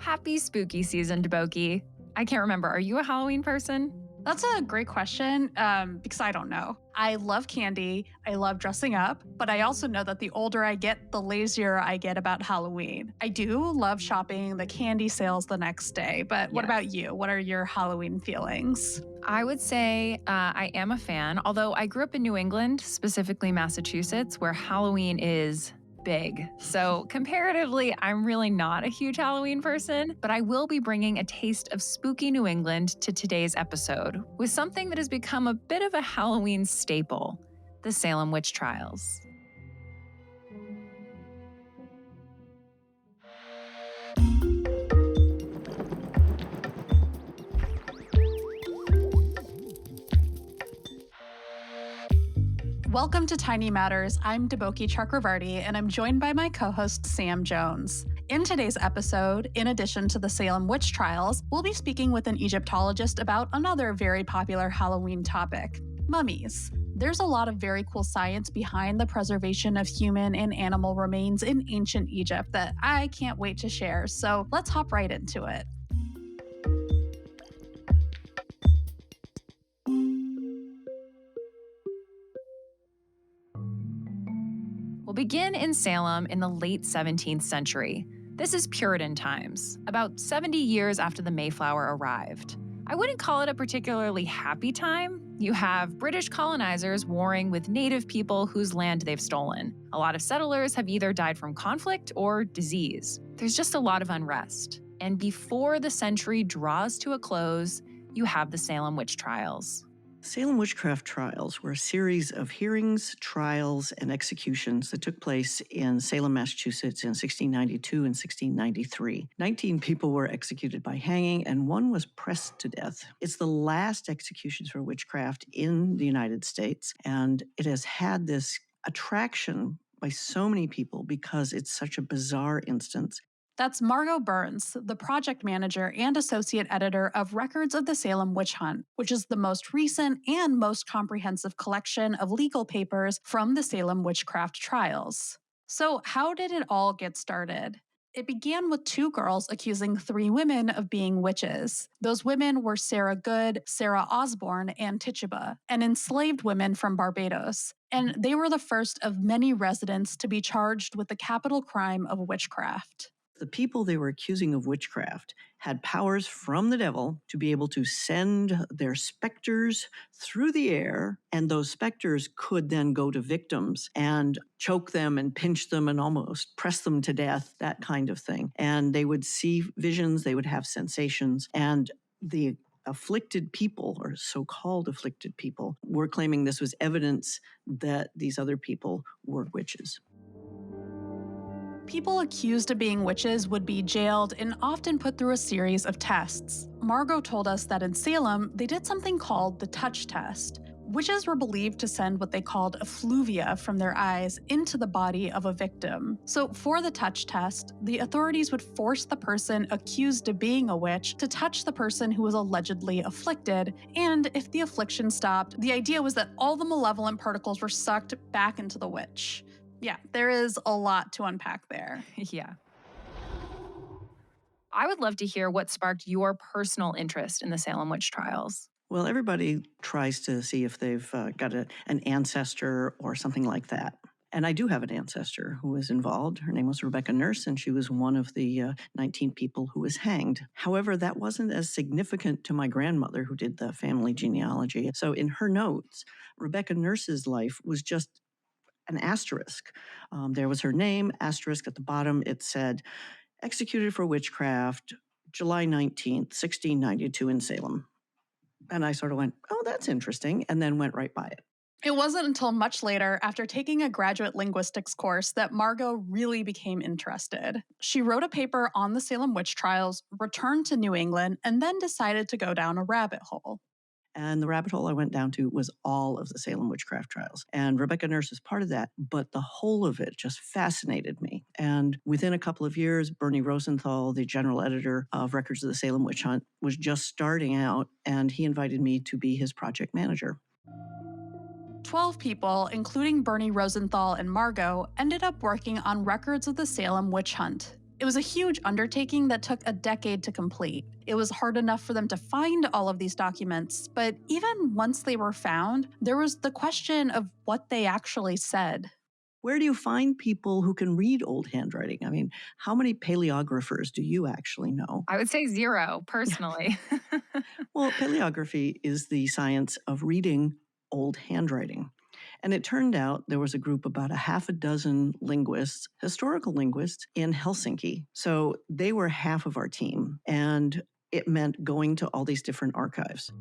Happy spooky season, Deboki. I can't remember, are you a Halloween person? That's a great question because I don't know. I love candy, I love dressing up, but I also know that the older I get, the lazier I get about Halloween. I do love shopping the candy sales the next day, but what about you? What are your Halloween feelings? I would say I am a fan, although I grew up in New England, specifically Massachusetts, where Halloween is big. So comparatively, I'm really not a huge Halloween person, but I will be bringing a taste of spooky New England to today's episode with something that has become a bit of a Halloween staple, the Salem witch trials. Welcome to Tiny Matters. I'm Deboki Chakravarti, and I'm joined by my co-host Sam Jones. In today's episode, in addition to the Salem witch trials, we'll be speaking with an Egyptologist about another very popular Halloween topic, mummies. There's a lot of very cool science behind the preservation of human and animal remains in ancient Egypt that I can't wait to share, so let's hop right into it. We'll begin in Salem in the late 17th century. This is Puritan times, about 70 years after the Mayflower arrived. I wouldn't call it a particularly happy time. You have British colonizers warring with native people whose land they've stolen. A lot of settlers have either died from conflict or disease. There's just a lot of unrest. And before the century draws to a close, you have the Salem witch trials. Salem witchcraft trials were a series of hearings, trials, and executions that took place in Salem, Massachusetts in 1692 and 1693. 19 people were executed by hanging, and one was pressed to death. It's the last executions for witchcraft in the United States, and it has had this attraction by so many people because it's such a bizarre instance. That's Margot Burns, the project manager and associate editor of Records of the Salem Witch Hunt, which is the most recent and most comprehensive collection of legal papers from the Salem witchcraft trials. So, how did it all get started? It began with two girls accusing three women of being witches. Those women were Sarah Good, Sarah Osborne, and Tituba, and enslaved women from Barbados. And they were the first of many residents to be charged with the capital crime of witchcraft. The people they were accusing of witchcraft had powers from the devil to be able to send their specters through the air, and those specters could then go to victims and choke them and pinch them and almost press them to death, that kind of thing. And they would see visions, they would have sensations, and the afflicted people, or so-called afflicted people, were claiming this was evidence that these other people were witches. People accused of being witches would be jailed and often put through a series of tests. Margot told us that in Salem, they did something called the touch test. Witches were believed to send what they called effluvia from their eyes into the body of a victim. So for the touch test, the authorities would force the person accused of being a witch to touch the person who was allegedly afflicted, and if the affliction stopped, the idea was that all the malevolent particles were sucked back into the witch. Yeah, there is a lot to unpack there. Yeah. I would love to hear what sparked your personal interest in the Salem witch trials. Well, everybody tries to see if they've got an ancestor or something like that. And I do have an ancestor who was involved. Her name was Rebecca Nurse, and she was one of the 19 people who was hanged. However, that wasn't as significant to my grandmother, who did the family genealogy. So in her notes, Rebecca Nurse's life was just an asterisk. There was her name, asterisk at the bottom. It said, executed for witchcraft, July 19th, 1692 in Salem. And I sort of went, oh, that's interesting, and then went right by it. It wasn't until much later, after taking a graduate linguistics course, that Margot really became interested. She wrote a paper on the Salem witch trials, returned to New England, and then decided to go down a rabbit hole. And the rabbit hole I went down to was all of the Salem witchcraft trials. And Rebecca Nurse is part of that, but the whole of it just fascinated me. And within a couple of years, Bernie Rosenthal, the general editor of Records of the Salem Witch Hunt, was just starting out, and he invited me to be his project manager. 12 people, including Bernie Rosenthal and Margot, ended up working on Records of the Salem Witch Hunt. It It was a huge undertaking that took a decade to complete. It was hard enough for them to find all of these documents, but even once they were found, there was the question of what they actually said. Where do you find people who can read old handwriting? I mean, how many paleographers do you actually know? I would say 0, personally. Well, paleography is the science of reading old handwriting. And it turned out there was a group, about a half a dozen linguists, historical linguists in Helsinki. So they were half of our team. And it meant going to all these different archives.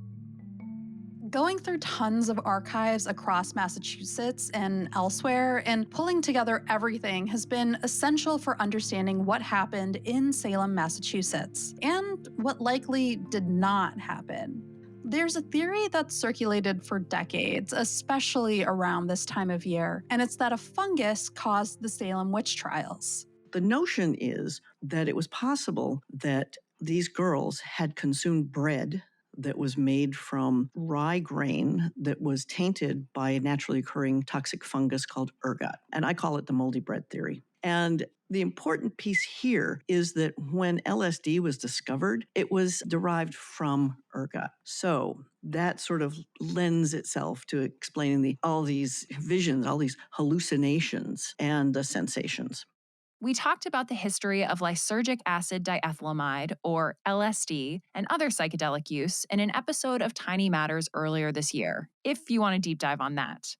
Going through tons of archives across Massachusetts and elsewhere and pulling together everything has been essential for understanding what happened in Salem, Massachusetts, and what likely did not happen. There's a theory that's circulated for decades, especially around this time of year, and it's that a fungus caused the Salem witch trials. The notion is that it was possible that these girls had consumed bread that was made from rye grain that was tainted by a naturally occurring toxic fungus called ergot. And I call it the moldy bread theory. And the important piece here is that when LSD was discovered, it was derived from ergot. So that sort of lends itself to explaining all these visions, all these hallucinations and the sensations. We talked about the history of lysergic acid diethylamide, or LSD, and other psychedelic use in an episode of Tiny Matters earlier this year, if you want a deep dive on that.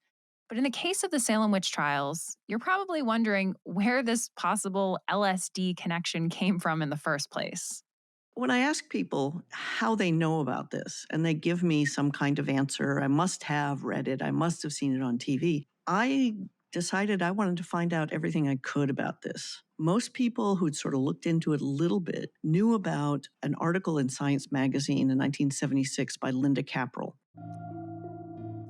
But in the case of the Salem witch trials, you're probably wondering where this possible LSD connection came from in the first place. When I ask people how they know about this, and they give me some kind of answer, I must have read it, I must have seen it on TV, I decided I wanted to find out everything I could about this. Most people who'd sort of looked into it a little bit knew about an article in Science magazine in 1976 by Linda Caprell.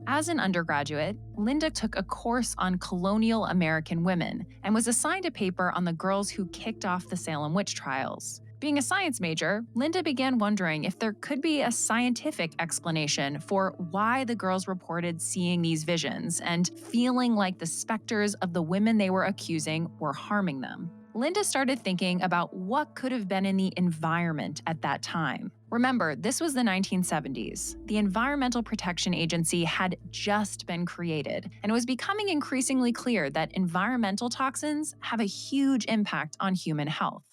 As an undergraduate, Linda took a course on colonial American women and was assigned a paper on the girls who kicked off the Salem witch trials. Being a science major, Linda began wondering if there could be a scientific explanation for why the girls reported seeing these visions and feeling like the specters of the women they were accusing were harming them. Linda started thinking about what could have been in the environment at that time. Remember, this was the 1970s. The Environmental Protection Agency had just been created, and it was becoming increasingly clear that environmental toxins have a huge impact on human health.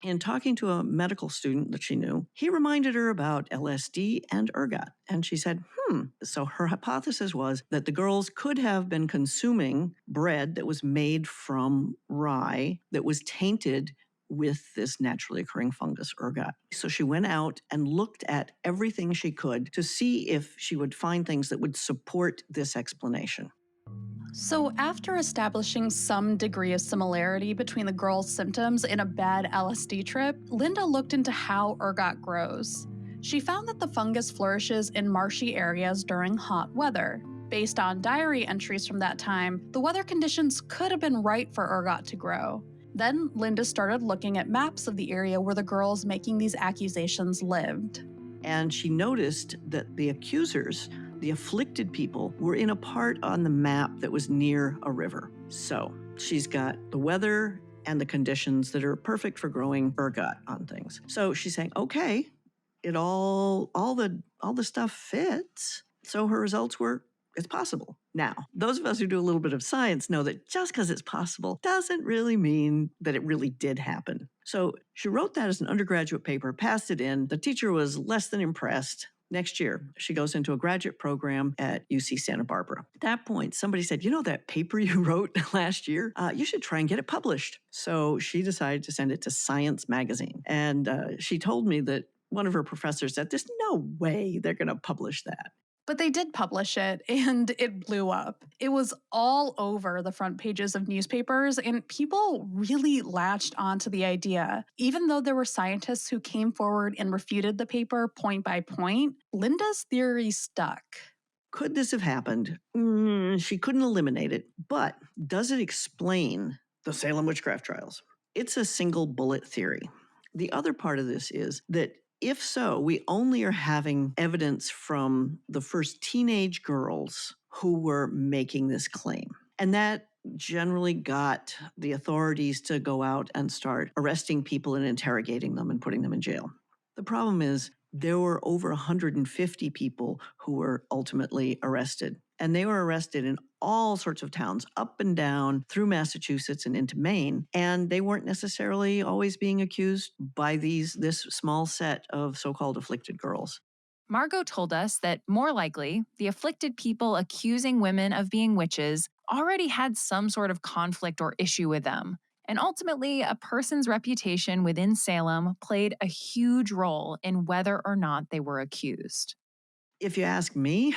In talking to a medical student that she knew, he reminded her about LSD and ergot. And she said, So her hypothesis was that the girls could have been consuming bread that was made from rye that was tainted with this naturally occurring fungus, ergot. So she went out and looked at everything she could to see if she would find things that would support this explanation. So after establishing some degree of similarity between the girls' symptoms and a bad LSD trip, Linda looked into how ergot grows. She found that the fungus flourishes in marshy areas during hot weather. Based on diary entries from that time, the weather conditions could have been right for ergot to grow. Then Linda started looking at maps of the area where the girls making these accusations lived. And she noticed that the accusers, the afflicted people, were in a part on the map that was near a river. So she's got the weather and the conditions that are perfect for growing ergot on things. So she's saying, okay, it all the stuff fits. So her results were, it's possible. Now, those of us who do a little bit of science know that just because it's possible doesn't really mean that it really did happen. So she wrote that as an undergraduate paper, passed it in. The teacher was less than impressed. Next year, she goes into a graduate program at UC Santa Barbara. At that point, somebody said, that paper you wrote last year, you should try and get it published. So she decided to send it to Science magazine. And she told me that one of her professors said, there's no way they're going to publish that. But they did publish it, and it blew up. It was all over the front pages of newspapers, and people really latched onto the idea. Even though there were scientists who came forward and refuted the paper point by point, Linda's theory stuck. Could this have happened? She couldn't eliminate it, but does it explain the Salem witchcraft trials? It's a single bullet theory. The other part of this is that if so, we only are having evidence from the first teenage girls who were making this claim. And that generally got the authorities to go out and start arresting people and interrogating them and putting them in jail. The problem is there were over 150 people who were ultimately arrested. And they were arrested in all sorts of towns, up and down through Massachusetts and into Maine. And they weren't necessarily always being accused by this small set of so-called afflicted girls. Margot told us that more likely, the afflicted people accusing women of being witches already had some sort of conflict or issue with them. And ultimately, a person's reputation within Salem played a huge role in whether or not they were accused. If you ask me,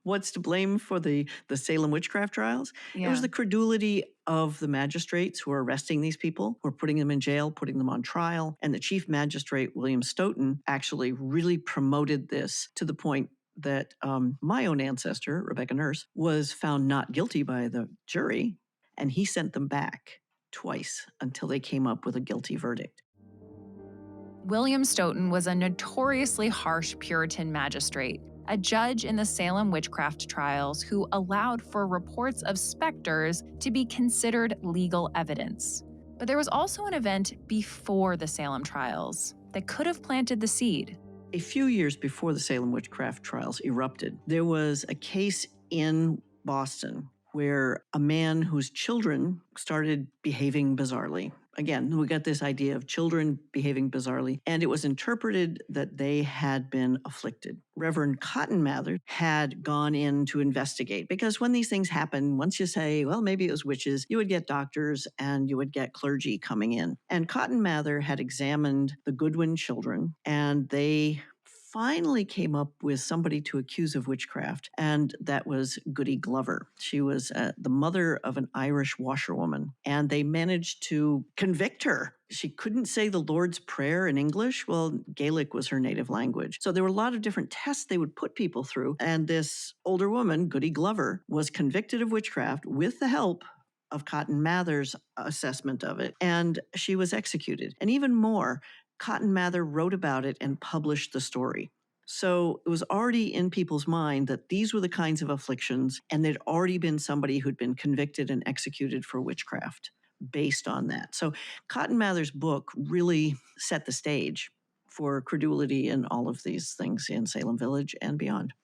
what's to blame for the Salem witchcraft trials? It was the credulity of the magistrates who were arresting these people, who were putting them in jail, putting them on trial. And the chief magistrate, William Stoughton, actually really promoted this to the point that my own ancestor, Rebecca Nurse, was found not guilty by the jury, and he sent them back twice until they came up with a guilty verdict. William Stoughton was a notoriously harsh Puritan magistrate, a judge in the Salem witchcraft trials who allowed for reports of specters to be considered legal evidence. But there was also an event before the Salem trials that could have planted the seed. A few years before the Salem witchcraft trials erupted, there was a case in Boston where a man whose children started behaving bizarrely. Again, we got this idea of children behaving bizarrely, and it was interpreted that they had been afflicted. Reverend Cotton Mather had gone in to investigate, because when these things happen, once you say, well, maybe it was witches, you would get doctors and you would get clergy coming in. And Cotton Mather had examined the Goodwin children, and they finally came up with somebody to accuse of witchcraft, and that was Goody Glover. She was the mother of an Irish washerwoman, and they managed to convict her. She couldn't say the Lord's Prayer in English. Well, Gaelic was her native language. So there were a lot of different tests they would put people through, and this older woman, Goody Glover, was convicted of witchcraft with the help of Cotton Mather's assessment of it, and she was executed. And even more, Cotton Mather wrote about it and published the story. So it was already in people's mind that these were the kinds of afflictions, and there'd already been somebody who'd been convicted and executed for witchcraft based on that. So Cotton Mather's book really set the stage for credulity in all of these things in Salem Village and beyond.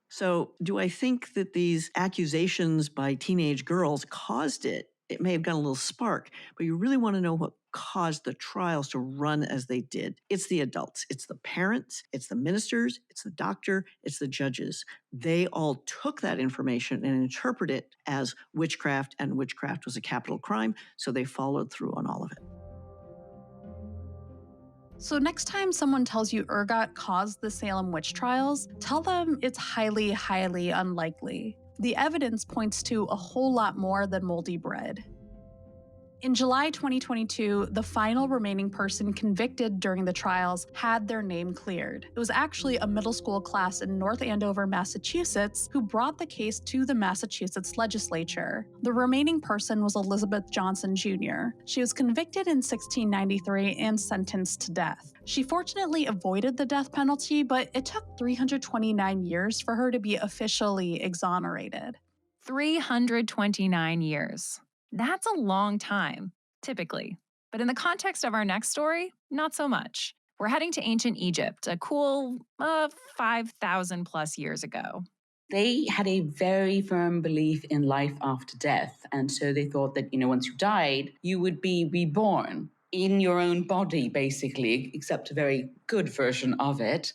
So do I think that these accusations by teenage girls caused it? It may have got a little spark, but you really want to know what caused the trials to run as they did. It's the adults, it's the parents, it's the ministers, it's the doctor, it's the judges. They all took that information and interpreted it as witchcraft, and witchcraft was a capital crime, so they followed through on all of it. So next time someone tells you ergot caused the Salem witch trials, tell them it's highly, highly unlikely. The evidence points to a whole lot more than moldy bread. In July 2022, the final remaining person convicted during the trials had their name cleared. It was actually a middle school class in North Andover, Massachusetts, who brought the case to the Massachusetts legislature. The remaining person was Elizabeth Johnson Jr. She was convicted in 1693 and sentenced to death. She fortunately avoided the death penalty, but it took 329 years for her to be officially exonerated. 329 years. That's a long time, typically. But in the context of our next story, not so much. We're heading to ancient Egypt, a cool 5,000 plus years ago. They had a very firm belief in life after death. And so they thought that, once you died, you would be reborn in your own body, basically, except a very good version of it.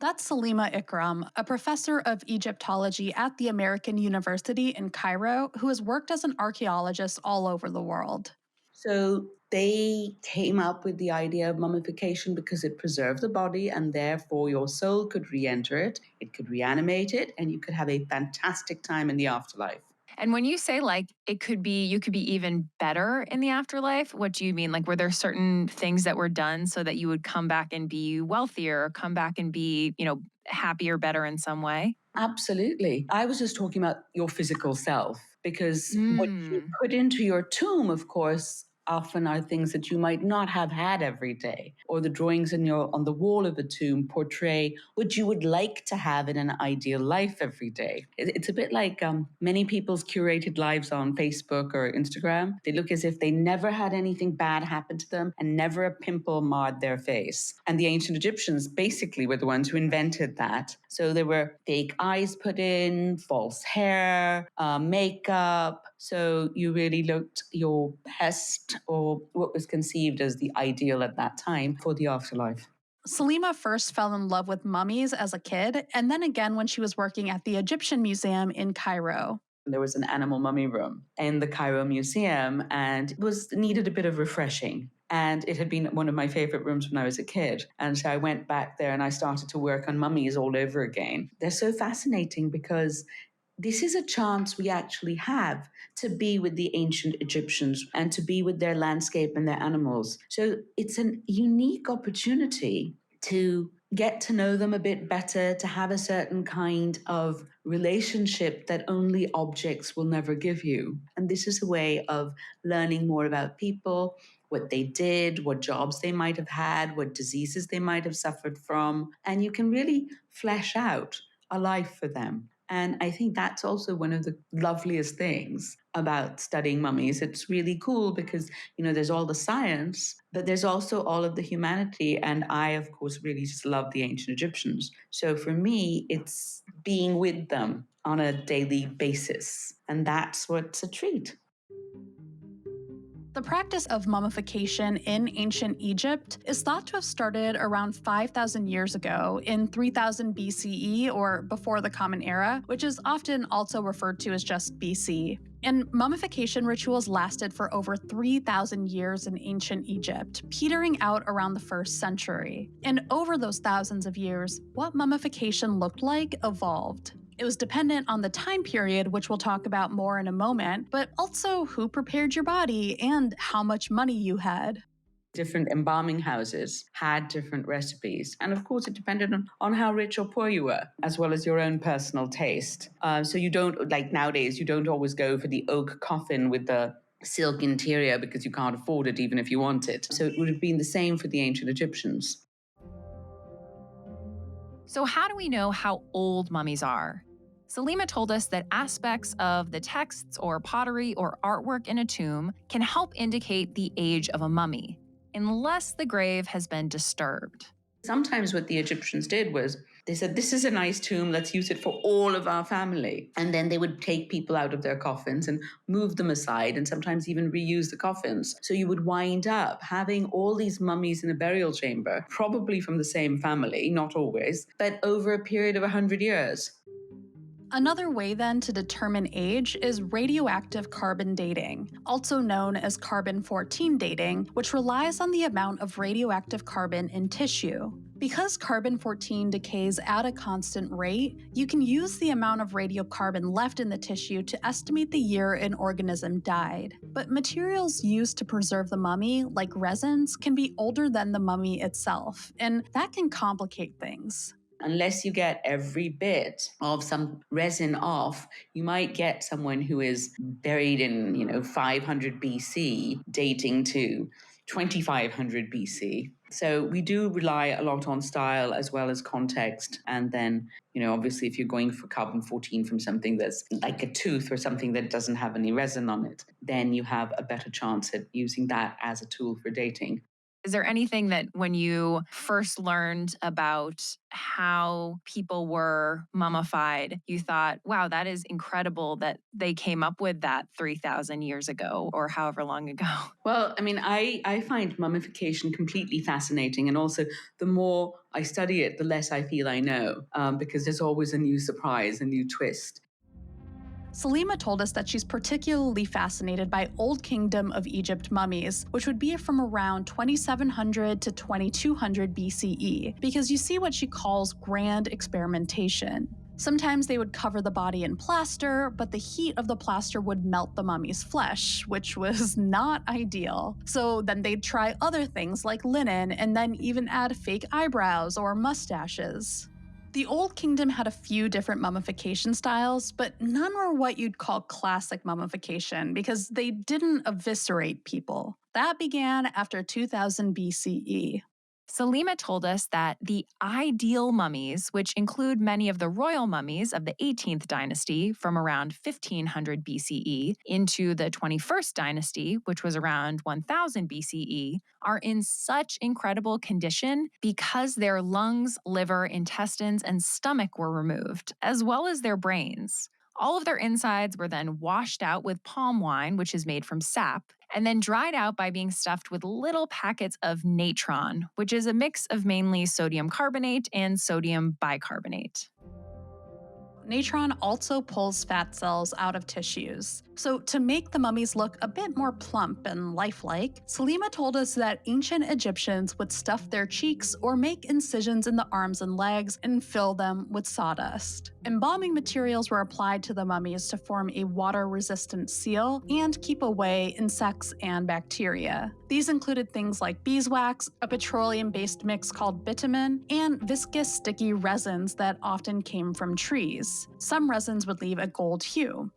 That's Salima Ikram, a professor of Egyptology at the American University in Cairo, who has worked as an archaeologist all over the world. So they came up with the idea of mummification because it preserved the body, and therefore your soul could re-enter it, it could reanimate it, and you could have a fantastic time in the afterlife. And when you say you could be even better in the afterlife, what do you mean? Were there certain things that were done so that you would come back and be wealthier, or come back and be, happier, better in some way? Absolutely. I was just talking about your physical self, because what you put into your tomb, of course, often are things that you might not have had every day. Or the drawings on the wall of a tomb portray what you would like to have in an ideal life every day. It's a bit like many people's curated lives on Facebook or Instagram. They look as if they never had anything bad happen to them and never a pimple marred their face. And the ancient Egyptians basically were the ones who invented that. So there were fake eyes put in, false hair, makeup. So you really looked your best, or what was conceived as the ideal at that time for the afterlife. Salima first fell in love with mummies as a kid, and then again when she was working at the Egyptian Museum in Cairo. There was an animal mummy room in the Cairo Museum, and it needed a bit of refreshing. And it had been one of my favorite rooms when I was a kid. And so I went back there and I started to work on mummies all over again. They're so fascinating because this is a chance we actually have to be with the ancient Egyptians and to be with their landscape and their animals. So it's a unique opportunity to get to know them a bit better, to have a certain kind of relationship that only objects will never give you. And this is a way of learning more about people, what they did, what jobs they might have had, what diseases they might have suffered from. And you can really flesh out a life for them. And I think that's also one of the loveliest things about studying mummies. It's really cool because, there's all the science, but there's also all of the humanity. And I, of course, really just love the ancient Egyptians. So for me, it's being with them on a daily basis. And that's what's a treat. The practice of mummification in ancient Egypt is thought to have started around 5,000 years ago in 3000 BCE, or before the Common Era, which is often also referred to as just BC. And mummification rituals lasted for over 3,000 years in ancient Egypt, petering out around the 1st century. And over those thousands of years, what mummification looked like evolved. It was dependent on the time period, which we'll talk about more in a moment, but also who prepared your body and how much money you had. Different embalming houses had different recipes. And of course, it depended on how rich or poor you were, as well as your own personal taste. So you don't, like nowadays, you don't always go for the oak coffin with the silk interior because you can't afford it even if you want it. So it would have been the same for the ancient Egyptians. So how do we know how old mummies are? Salima told us that aspects of the texts or pottery or artwork in a tomb can help indicate the age of a mummy, unless the grave has been disturbed. Sometimes what the Egyptians did was they said, this is a nice tomb, let's use it for all of our family. And then they would take people out of their coffins and move them aside and sometimes even reuse the coffins. So you would wind up having all these mummies in a burial chamber, probably from the same family, not always, but over a period of 100 years. Another way then to determine age is radioactive carbon dating, also known as carbon-14 dating, which relies on the amount of radioactive carbon in tissue. Because carbon-14 decays at a constant rate, you can use the amount of radiocarbon left in the tissue to estimate the year an organism died. But materials used to preserve the mummy, like resins, can be older than the mummy itself, and that can complicate things. Unless you get every bit of some resin off, you might get someone who is buried in, 500 BC, dating to 2500 BC. So we do rely a lot on style as well as context. And then, obviously, if you're going for carbon-14 from something that's like a tooth or something that doesn't have any resin on it, then you have a better chance at using that as a tool for dating. Is there anything that when you first learned about how people were mummified, you thought, wow, that is incredible that they came up with that 3,000 years ago or however long ago? Well, I find mummification completely fascinating. And also, the more I study it, the less I feel I know, because there's always a new surprise, a new twist. Salima told us that she's particularly fascinated by Old Kingdom of Egypt mummies, which would be from around 2700 to 2200 BCE, because you see what she calls grand experimentation. Sometimes they would cover the body in plaster, but the heat of the plaster would melt the mummy's flesh, which was not ideal. So then they'd try other things like linen and then even add fake eyebrows or mustaches. The Old Kingdom had a few different mummification styles, but none were what you'd call classic mummification because they didn't eviscerate people. That began after 2000 BCE. Salima told us that the ideal mummies, which include many of the royal mummies of the 18th dynasty from around 1500 BCE into the 21st dynasty, which was around 1000 BCE, are in such incredible condition because their lungs, liver, intestines, and stomach were removed, as well as their brains. All of their insides were then washed out with palm wine, which is made from sap, and then dried out by being stuffed with little packets of natron, which is a mix of mainly sodium carbonate and sodium bicarbonate. Natron also pulls fat cells out of tissues. So, to make the mummies look a bit more plump and lifelike, Salima told us that ancient Egyptians would stuff their cheeks or make incisions in the arms and legs and fill them with sawdust. Embalming materials were applied to the mummies to form a water-resistant seal and keep away insects and bacteria. These included things like beeswax, a petroleum-based mix called bitumen, and viscous sticky resins that often came from trees. Some resins would leave a gold hue.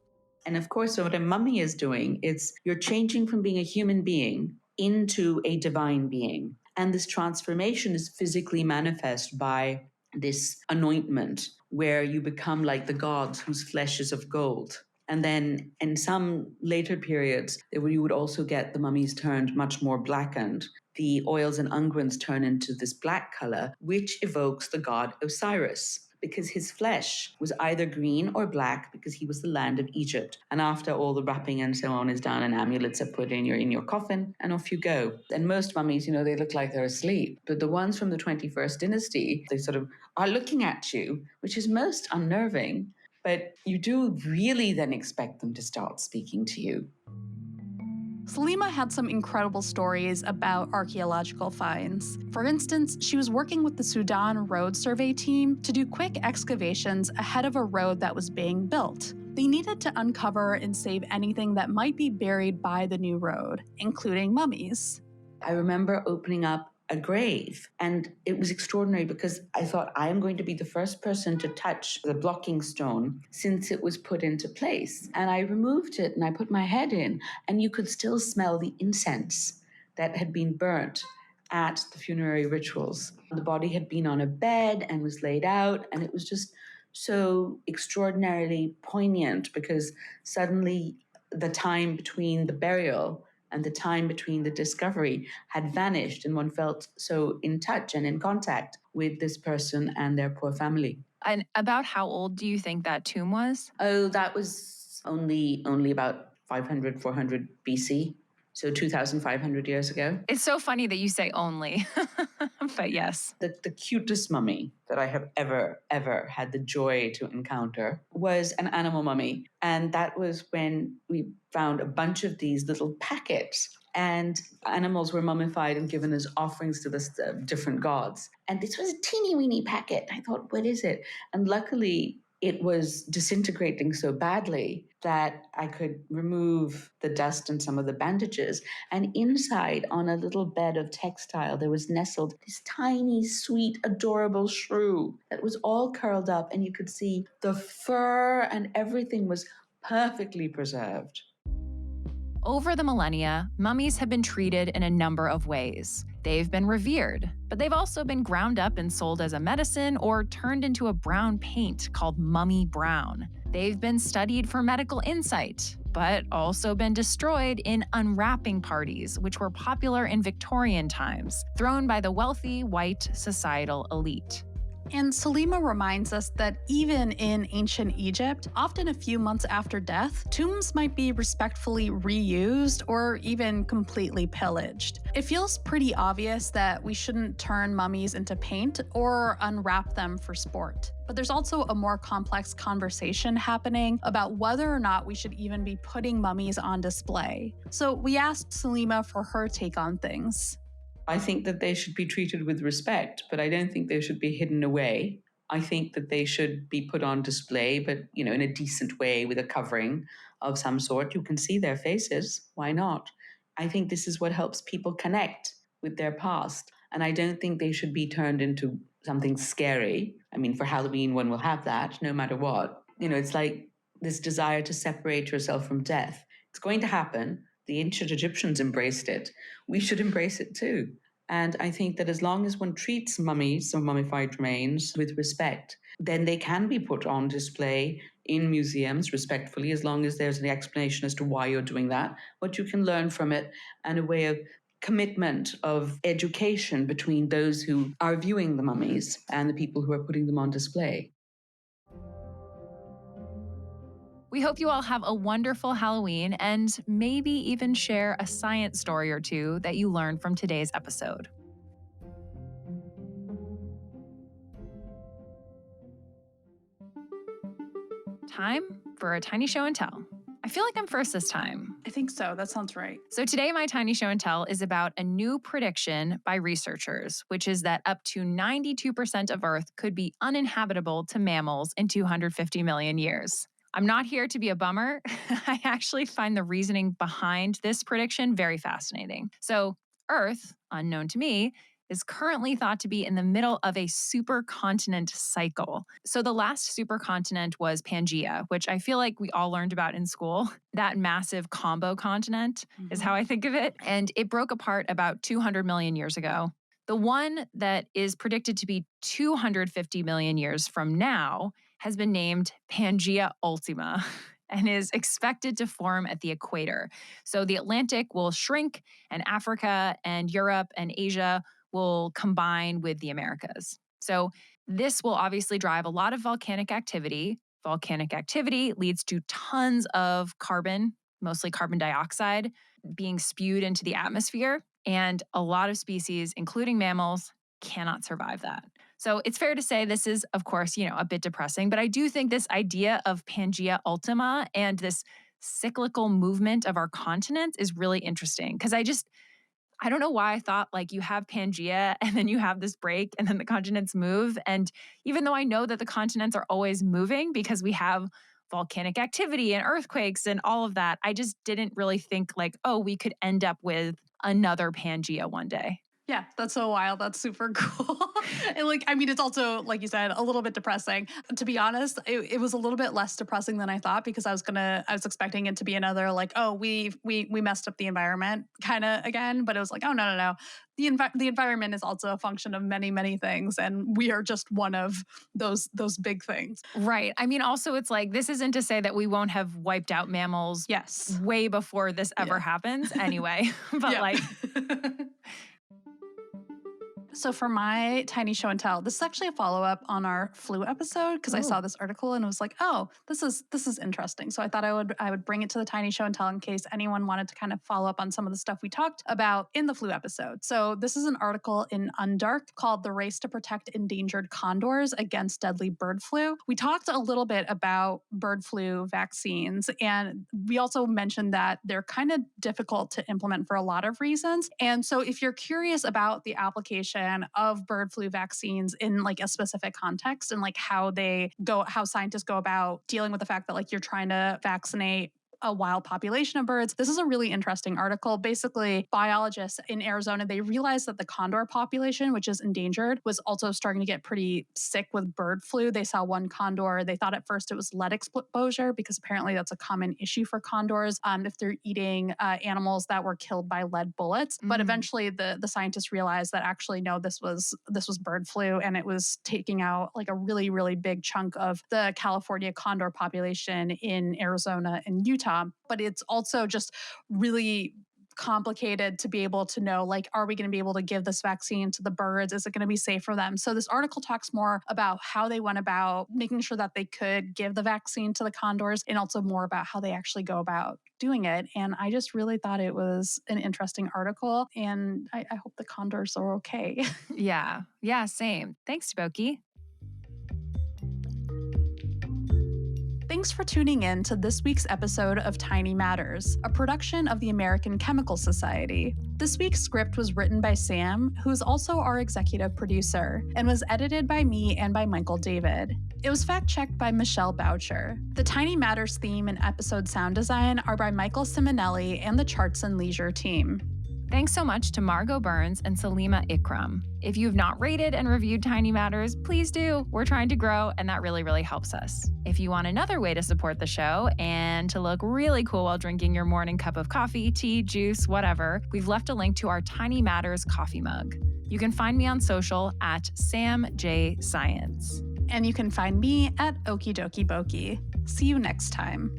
And of course, what a mummy is doing, it's you're changing from being a human being into a divine being. And this transformation is physically manifest by this anointment where you become like the gods whose flesh is of gold. And then in some later periods, you would also get the mummies turned much more blackened. The oils and unguents turn into this black color, which evokes the god Osiris, because his flesh was either green or black because he was the land of Egypt. And after all the wrapping and so on is done and amulets are put in your coffin and off you go. And most mummies, they look like they're asleep. But the ones from the 21st dynasty, they sort of are looking at you, which is most unnerving. But you do really then expect them to start speaking to you. Salima had some incredible stories about archaeological finds. For instance, she was working with the Sudan Road Survey team to do quick excavations ahead of a road that was being built. They needed to uncover and save anything that might be buried by the new road, including mummies. I remember opening up a grave, and it was extraordinary because I thought I am going to be the first person to touch the blocking stone since it was put into place. And I removed it and I put my head in, and you could still smell the incense that had been burnt at the funerary rituals. The body had been on a bed and was laid out, and it was just so extraordinarily poignant because suddenly the time between the burial and the time between the discovery had vanished, and one felt so in touch and in contact with this person and their poor family. And about how old do you think that tomb was? Oh, that was only about 500, 400 BC. So 2,500 years ago. It's so funny that you say only, but yes. The cutest mummy that I have ever had the joy to encounter was an animal mummy. And that was when we found a bunch of these little packets, and animals were mummified and given as offerings to the different gods. And this was a teeny weeny packet. I thought, what is it? And luckily, it was disintegrating so badly that I could remove the dust and some of the bandages. And inside, on a little bed of textile, there was nestled this tiny, sweet, adorable shrew that was all curled up, and you could see the fur and everything was perfectly preserved. Over the millennia, mummies have been treated in a number of ways. They've been revered, but they've also been ground up and sold as a medicine or turned into a brown paint called mummy brown. They've been studied for medical insight, but also been destroyed in unwrapping parties, which were popular in Victorian times, thrown by the wealthy white societal elite. And Salima reminds us that even in ancient Egypt, often a few months after death, tombs might be respectfully reused or even completely pillaged. It feels pretty obvious that we shouldn't turn mummies into paint or unwrap them for sport. But there's also a more complex conversation happening about whether or not we should even be putting mummies on display. So we asked Salima for her take on things. I think that they should be treated with respect, but I don't think they should be hidden away. I think that they should be put on display, but, in a decent way with a covering of some sort. You can see their faces. Why not? I think this is what helps people connect with their past. And I don't think they should be turned into something scary. I mean, for Halloween, one will have that no matter what. It's like this desire to separate yourself from death. It's going to happen. The ancient Egyptians embraced it. We should embrace it too. And I think that as long as one treats mummies or mummified remains with respect, then they can be put on display in museums respectfully, as long as there's an explanation as to why you're doing that, what you can learn from it, and a way of commitment of education between those who are viewing the mummies and the people who are putting them on display. We hope you all have a wonderful Halloween and maybe even share a science story or two that you learned from today's episode. Time for a tiny show and tell. I feel like I'm first this time. I think so. That sounds right. So today, my tiny show and tell is about a new prediction by researchers, which is that up to 92% of Earth could be uninhabitable to mammals in 250 million years. I'm not here to be a bummer. I actually find the reasoning behind this prediction very fascinating. So Earth, unknown to me, is currently thought to be in the middle of a supercontinent cycle. So the last supercontinent was Pangaea, which I feel like we all learned about in school. That massive combo continent is how I think of it. And it broke apart about 200 million years ago. The one that is predicted to be 250 million years from now has been named Pangaea Ultima and is expected to form at the equator. So the Atlantic will shrink, and Africa and Europe and Asia will combine with the Americas. So this will obviously drive a lot of volcanic activity. Volcanic activity leads to tons of carbon, mostly carbon dioxide, being spewed into the atmosphere. And a lot of species, including mammals, cannot survive that. So it's fair to say this is, of course, a bit depressing, but I do think this idea of Pangaea Ultima and this cyclical movement of our continents is really interesting, because I don't know why I thought like you have Pangaea and then you have this break and then the continents move. And even though I know that the continents are always moving because we have volcanic activity and earthquakes and all of that, I just didn't really think like, oh, we could end up with another Pangaea one day. Yeah, that's so wild. That's super cool. And it's also, like you said, a little bit depressing. To be honest, it was a little bit less depressing than I thought, because I was expecting it to be another like, oh, we messed up the environment kind of again. But it was like, oh, no. The environment is also a function of many, many things. And we are just one of those big things. Right. I mean, also, it's like, this isn't to say that we won't have wiped out mammals way before this ever happens anyway. But So for my tiny show and tell, this is actually a follow-up on our flu episode, because I saw this article and it was like, oh, this is interesting. So I thought I would bring it to the tiny show and tell in case anyone wanted to kind of follow up on some of the stuff we talked about in the flu episode. So this is an article in Undark called "The Race to Protect Endangered Condors Against Deadly Bird Flu." We talked a little bit about bird flu vaccines, and we also mentioned that they're kind of difficult to implement for a lot of reasons. And so if you're curious about the application of bird flu vaccines in like a specific context and like how scientists go about dealing with the fact that like you're trying to vaccinate a wild population of birds. This is a really interesting article. Basically, biologists in Arizona, they realized that the condor population, which is endangered, was also starting to get pretty sick with bird flu. They saw one condor. They thought at first it was lead exposure, because apparently that's a common issue for condors if they're eating animals that were killed by lead bullets. But eventually the scientists realized that actually, no, this was bird flu, and it was taking out like a really, really big chunk of the California condor population in Arizona and Utah. But it's also just really complicated to be able to know, like, are we going to be able to give this vaccine to the birds? Is it going to be safe for them? So this article talks more about how they went about making sure that they could give the vaccine to the condors, and also more about how they actually go about doing it. And I just really thought it was an interesting article, and I hope the condors are okay. Yeah, same. Thanks, Deboki. Thanks for tuning in to this week's episode of Tiny Matters, a production of the American Chemical Society. This week's script was written by Sam, who is also our executive producer, and was edited by me and by Michael David. It was fact-checked by Michelle Boucher. The Tiny Matters theme and episode sound design are by Michael Simonelli and the Charts and Leisure team. Thanks so much to Margot Burns and Salima Ikram. If you've not rated and reviewed Tiny Matters, please do. We're trying to grow, and that really, really helps us. If you want another way to support the show and to look really cool while drinking your morning cup of coffee, tea, juice, whatever, we've left a link to our Tiny Matters coffee mug. You can find me on social at SamJScience. And you can find me at Okie Dokie Boki. See you next time.